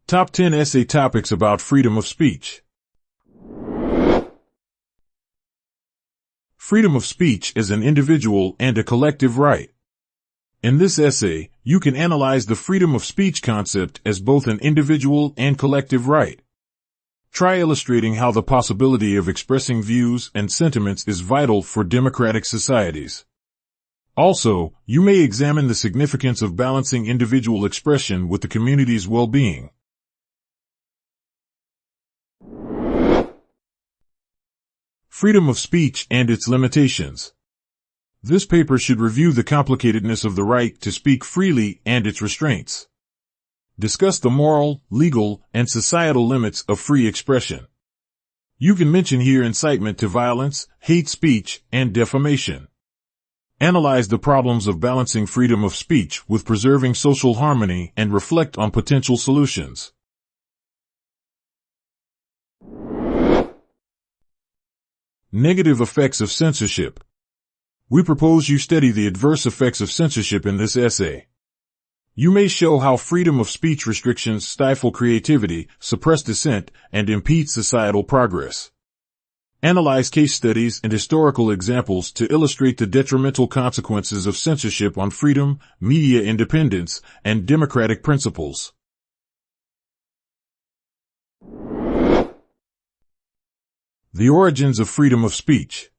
Top 10 Essay Topics About Freedom of Speech. Freedom of speech is an individual and a collective right. In this essay, you can analyze the freedom of speech concept as both an individual and collective right. Try illustrating how the possibility of expressing views and sentiments is vital for democratic societies. Also, you may examine the significance of balancing individual expression with the community's well-being. Freedom of speech and its limitations. This paper should review the complicatedness of the right to speak freely and its restraints. Discuss the moral, legal, and societal limits of free expression. You can mention here incitement to violence, hate speech, and defamation. Analyze the problems of balancing freedom of speech with preserving social harmony and reflect on potential solutions. Negative effects of censorship. We propose you study the adverse effects of censorship in this essay. You may show how freedom of speech restrictions stifle creativity, suppress dissent, and impede societal progress. Analyze case studies and historical examples to illustrate the detrimental consequences of censorship on freedom, media independence, and democratic principles. The origins of freedom of speech.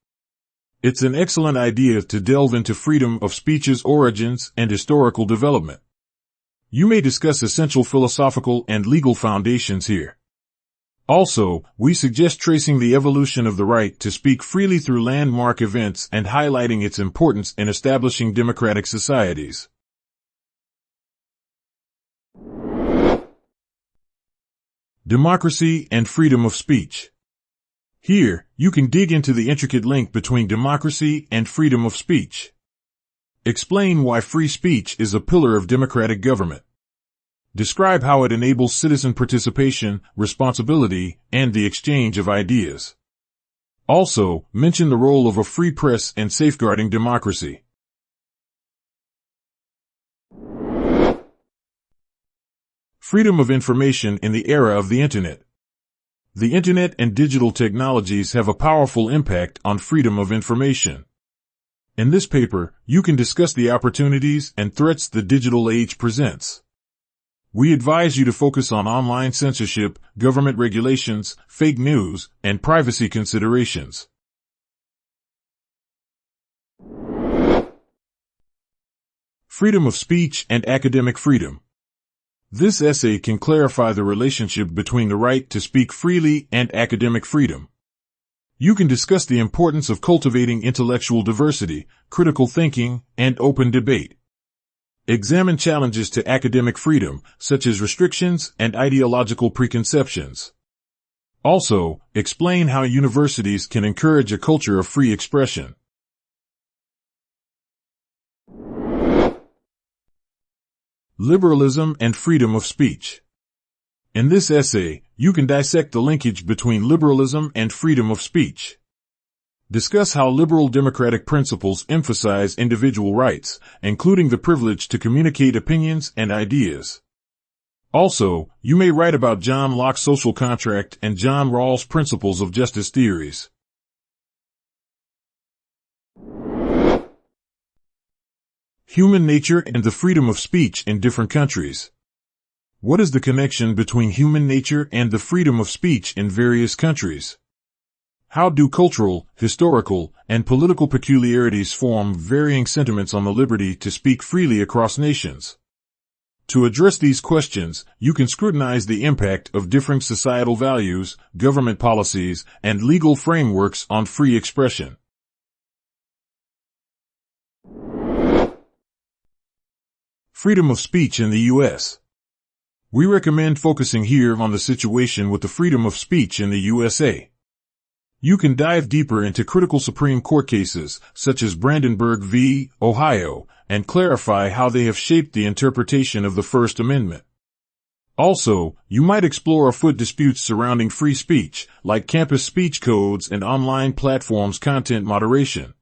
It's an excellent idea to delve into freedom of speech's origins and historical development. You may discuss essential philosophical and legal foundations here. Also, we suggest tracing the evolution of the right to speak freely through landmark events and highlighting its importance in establishing democratic societies. Democracy and freedom of speech. Here, you can dig into the intricate link between democracy and freedom of speech. Explain why free speech is a pillar of democratic government. Describe how it enables citizen participation, responsibility, and the exchange of ideas. Also, mention the role of a free press in safeguarding democracy. Freedom of information in the era of the Internet. The Internet and digital technologies have a powerful impact on freedom of information. In this paper, you can discuss the opportunities and threats the digital age presents. We advise you to focus on online censorship, government regulations, fake news, and privacy considerations. Freedom of speech and academic freedom. This essay can clarify the relationship between the right to speak freely and academic freedom. You can discuss the importance of cultivating intellectual diversity, critical thinking, and open debate. Examine challenges to academic freedom, such as restrictions and ideological preconceptions. Also, explain how universities can encourage a culture of free expression. Liberalism and freedom of speech. In this essay, you can dissect the linkage between liberalism and freedom of speech. Discuss how liberal democratic principles emphasize individual rights, including the privilege to communicate opinions and ideas. Also, you may write about John Locke's social contract and John Rawls' principles of justice theories. Human nature and the freedom of speech in different countries. What is the connection between human nature and the freedom of speech in various countries? How do cultural, historical, and political peculiarities form varying sentiments on the liberty to speak freely across nations? To address these questions, you can scrutinize the impact of differing societal values, government policies, and legal frameworks on free expression. Freedom of speech in the U.S. We recommend focusing here on the situation with the freedom of speech in the USA. You can dive deeper into critical Supreme Court cases, such as Brandenburg v. Ohio, and clarify how they have shaped the interpretation of the First Amendment. Also, you might explore afoot disputes surrounding free speech, like campus speech codes and online platforms' content moderation.